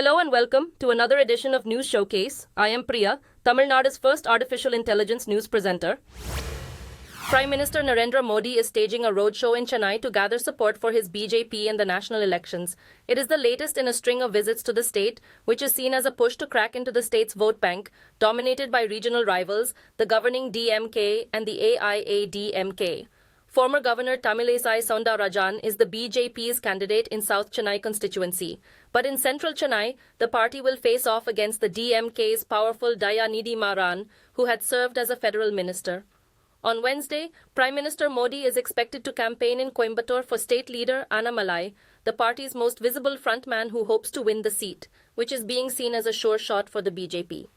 Hello and welcome to another edition of News Showcase. I am Priya, Tamil Nadu's first artificial intelligence news presenter. Prime Minister Narendra Modi is staging a roadshow in Chennai to gather support for his BJP in the national elections. It is the latest in a string of visits to the state, which is seen as a push to crack into the state's vote bank, dominated by regional rivals, the governing DMK and the AIADMK. Former Governor Tamilisai Soundarajan is the BJP's candidate in South Chennai constituency. But in central Chennai, the party will face off against the DMK's powerful Dayanidhi Maran, who had served as a federal minister. On Wednesday, Prime Minister Modi is expected to campaign in Coimbatore for state leader Annamalai, the party's most visible frontman who hopes to win the seat, which is being seen as a sure shot for the BJP.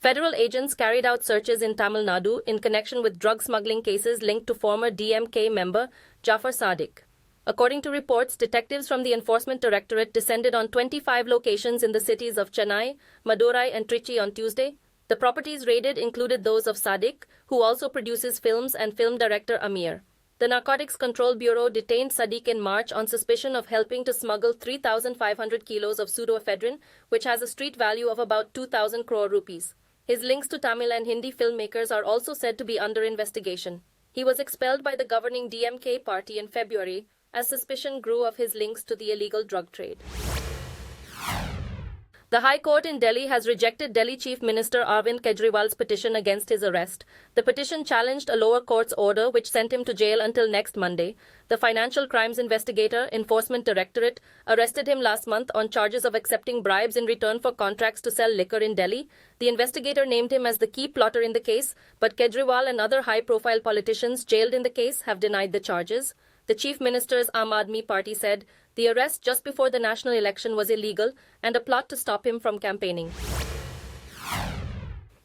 Federal agents carried out searches in Tamil Nadu in connection with drug smuggling cases linked to former DMK member Jafar Sadiq. According to reports, detectives from the Enforcement Directorate descended on 25 locations in the cities of Chennai, Madurai and Trichy on Tuesday. The properties raided included those of Sadiq, who also produces films, and film director Amir. The Narcotics Control Bureau detained Sadiq in March on suspicion of helping to smuggle 3,500 kilos of pseudoephedrine, which has a street value of about 2,000 crore rupees. His links to Tamil and Hindi filmmakers are also said to be under investigation. He was expelled by the governing DMK party in February as suspicion grew of his links to the illegal drug trade. The High Court in Delhi has rejected Delhi Chief Minister Arvind Kejriwal's petition against his arrest. The petition challenged a lower court's order which sent him to jail until next Monday. The Financial Crimes Investigator, Enforcement Directorate, arrested him last month on charges of accepting bribes in return for contracts to sell liquor in Delhi. The investigator named him as the key plotter in the case, but Kejriwal and other high-profile politicians jailed in the case have denied the charges. The Chief Minister's Aam Aadmi Party said the arrest just before the national election was illegal and a plot to stop him from campaigning.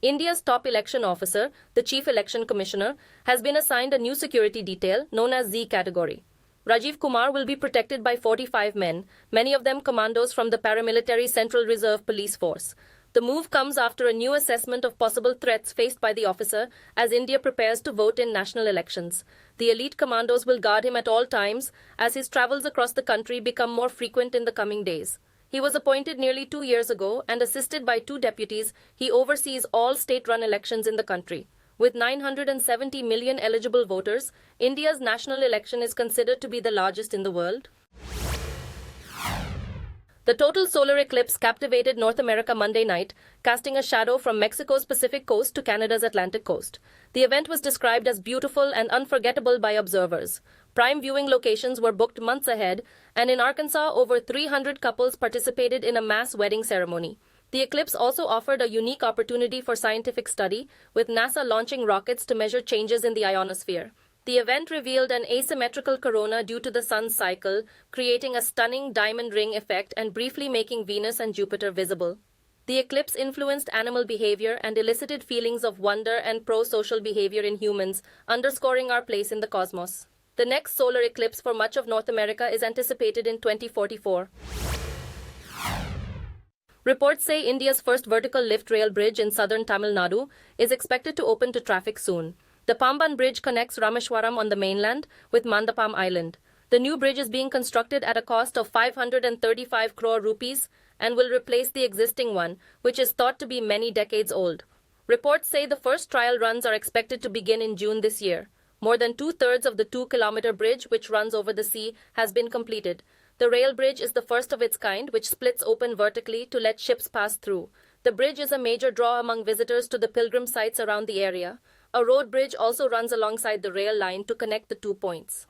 India's top election officer, the Chief Election Commissioner, has been assigned a new security detail known as Z category. Rajiv Kumar will be protected by 45 men, many of them commandos from the paramilitary Central Reserve Police Force. The move comes after a new assessment of possible threats faced by the officer as India prepares to vote in national elections. The elite commandos will guard him at all times as his travels across the country become more frequent in the coming days. He was appointed nearly 2 years ago and assisted by 2 deputies, he oversees all state-run elections in the country. With 970 million eligible voters, India's national election is considered to be the largest in the world. The total solar eclipse captivated North America Monday night, casting a shadow from Mexico's Pacific coast to Canada's Atlantic coast. The event was described as beautiful and unforgettable by observers. Prime viewing locations were booked months ahead, and in Arkansas, over 300 couples participated in a mass wedding ceremony. The eclipse also offered a unique opportunity for scientific study, with NASA launching rockets to measure changes in the ionosphere. The event revealed an asymmetrical corona due to the sun's cycle, creating a stunning diamond ring effect and briefly making Venus and Jupiter visible. The eclipse influenced animal behavior and elicited feelings of wonder and pro-social behavior in humans, underscoring our place in the cosmos. The next solar eclipse for much of North America is anticipated in 2044. Reports say India's first vertical lift rail bridge in southern Tamil Nadu is expected to open to traffic soon. The Pamban Bridge connects Rameshwaram on the mainland with Mandapam Island. The new bridge is being constructed at a cost of 535 crore rupees and will replace the existing one, which is thought to be many decades old. Reports say the first trial runs are expected to begin in June this year. More than 2/3 of the 2-kilometer bridge, which runs over the sea, has been completed. The rail bridge is the first of its kind, which splits open vertically to let ships pass through. The bridge is a major draw among visitors to the pilgrim sites around the area. A road bridge also runs alongside the rail line to connect the 2 points.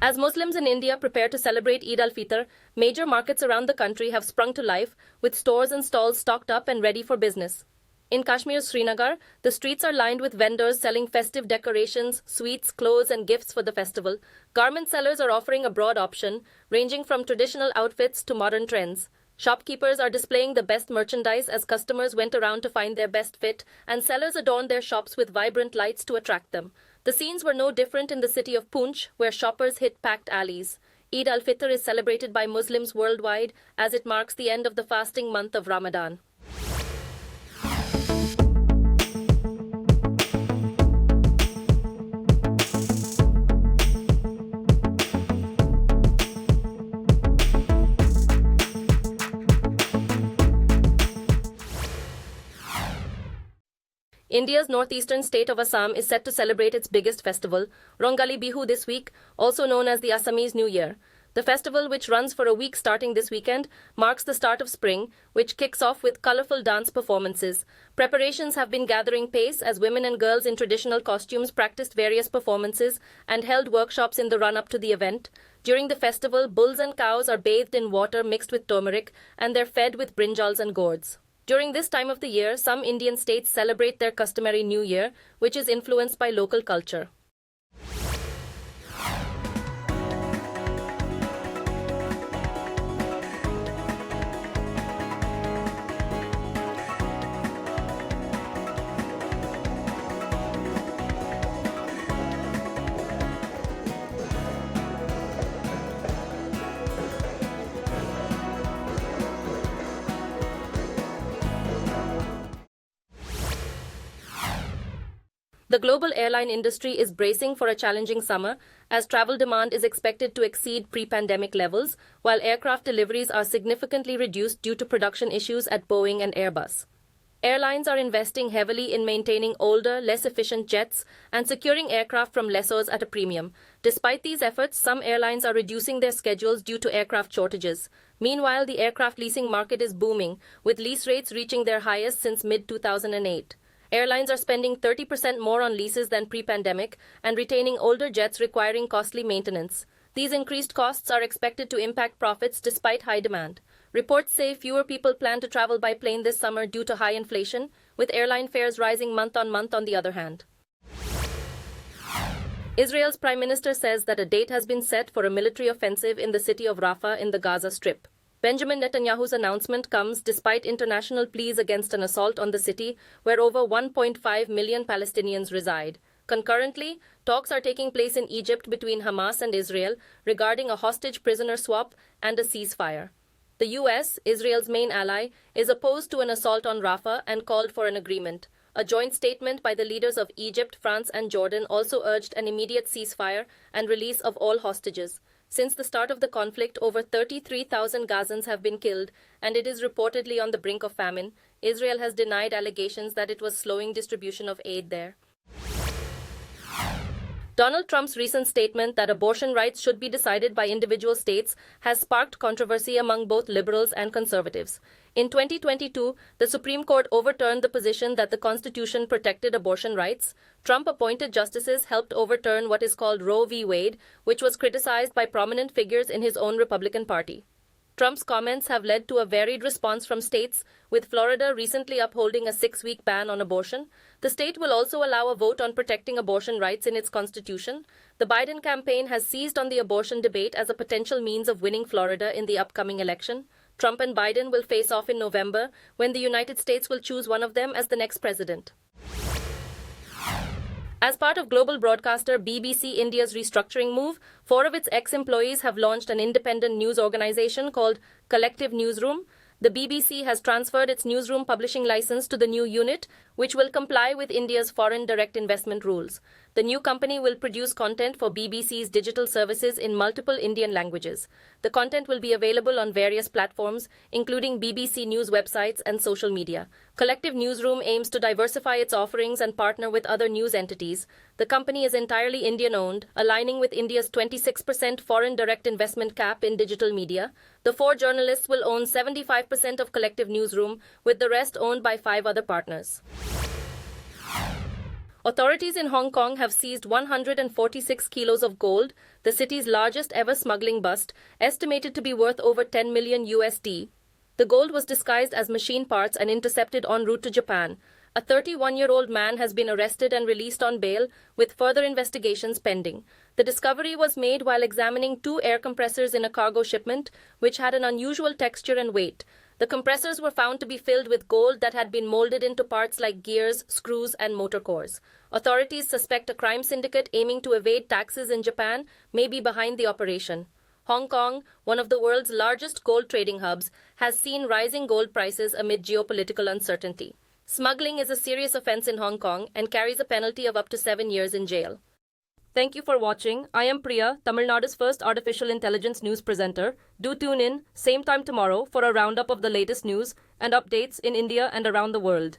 As Muslims in India prepare to celebrate Eid al-Fitr, major markets around the country have sprung to life, with stores and stalls stocked up and ready for business. In Kashmir's Srinagar, the streets are lined with vendors selling festive decorations, sweets, clothes, and gifts for the festival. Garment sellers are offering a broad option, ranging from traditional outfits to modern trends. Shopkeepers are displaying the best merchandise as customers went around to find their best fit, and sellers adorned their shops with vibrant lights to attract them. The scenes were no different in the city of Poonch, where shoppers hit packed alleys. Eid al-Fitr is celebrated by Muslims worldwide as it marks the end of the fasting month of Ramadan. India's northeastern state of Assam is set to celebrate its biggest festival, Rongali Bihu, this week, also known as the Assamese New Year. The festival, which runs for a week starting this weekend, marks the start of spring, which kicks off with colorful dance performances. Preparations have been gathering pace as women and girls in traditional costumes practiced various performances and held workshops in the run-up to the event. During the festival, bulls and cows are bathed in water mixed with turmeric, and they're fed with brinjals and gourds. During this time of the year, some Indian states celebrate their customary New Year, which is influenced by local culture. The global airline industry is bracing for a challenging summer as travel demand is expected to exceed pre-pandemic levels, while aircraft deliveries are significantly reduced due to production issues at Boeing and Airbus. Airlines are investing heavily in maintaining older, less efficient jets and securing aircraft from lessors at a premium. Despite these efforts, some airlines are reducing their schedules due to aircraft shortages. Meanwhile, the aircraft leasing market is booming, with lease rates reaching their highest since mid-2008. Airlines are spending 30% more on leases than pre-pandemic and retaining older jets requiring costly maintenance. These increased costs are expected to impact profits despite high demand. Reports say fewer people plan to travel by plane this summer due to high inflation, with airline fares rising month on month on the other hand. Israel's Prime Minister says that a date has been set for a military offensive in the city of Rafah in the Gaza Strip. Benjamin Netanyahu's announcement comes despite international pleas against an assault on the city where over 1.5 million Palestinians reside. Concurrently, talks are taking place in Egypt between Hamas and Israel regarding a hostage prisoner swap and a ceasefire. The US, Israel's main ally, is opposed to an assault on Rafah and called for an agreement. A joint statement by the leaders of Egypt, France, and Jordan also urged an immediate ceasefire and release of all hostages. Since the start of the conflict, over 33,000 Gazans have been killed, and it is reportedly on the brink of famine. Israel has denied allegations that it was slowing distribution of aid there. Donald Trump's recent statement that abortion rights should be decided by individual states has sparked controversy among both liberals and conservatives. In 2022, the Supreme Court overturned the position that the Constitution protected abortion rights. Trump-appointed justices helped overturn what is called Roe v. Wade, which was criticized by prominent figures in his own Republican Party. Trump's comments have led to a varied response from states, with Florida recently upholding a 6-week ban on abortion. The state will also allow a vote on protecting abortion rights in its constitution. The Biden campaign has seized on the abortion debate as a potential means of winning Florida in the upcoming election. Trump and Biden will face off in November, when the United States will choose one of them as the next president. As part of global broadcaster BBC India's restructuring move, 4 of its ex-employees have launched an independent news organization called Collective Newsroom. The BBC has transferred its newsroom publishing license to the new unit, which will comply with India's foreign direct investment rules. The new company will produce content for BBC's digital services in multiple Indian languages. The content will be available on various platforms, including BBC News websites and social media. Collective Newsroom aims to diversify its offerings and partner with other news entities. The company is entirely Indian-owned, aligning with India's 26% foreign direct investment cap in digital media. The 4 journalists will own 75% of Collective Newsroom, with the rest owned by 5 other partners. Authorities in Hong Kong have seized 146 kilos of gold, the city's largest ever smuggling bust, estimated to be worth over 10 million USD. The gold was disguised as machine parts and intercepted en route to Japan. A 31-year-old man has been arrested and released on bail, with further investigations pending. The discovery was made while examining 2 air compressors in a cargo shipment, which had an unusual texture and weight. The compressors were found to be filled with gold that had been molded into parts like gears, screws, and motor cores. Authorities suspect a crime syndicate aiming to evade taxes in Japan may be behind the operation. Hong Kong, one of the world's largest gold trading hubs, has seen rising gold prices amid geopolitical uncertainty. Smuggling is a serious offense in Hong Kong and carries a penalty of up to 7 years in jail. Thank you for watching. I am Priya, Tamil Nadu's first artificial intelligence news presenter. Do tune in, same time tomorrow, for a roundup of the latest news and updates in India and around the world.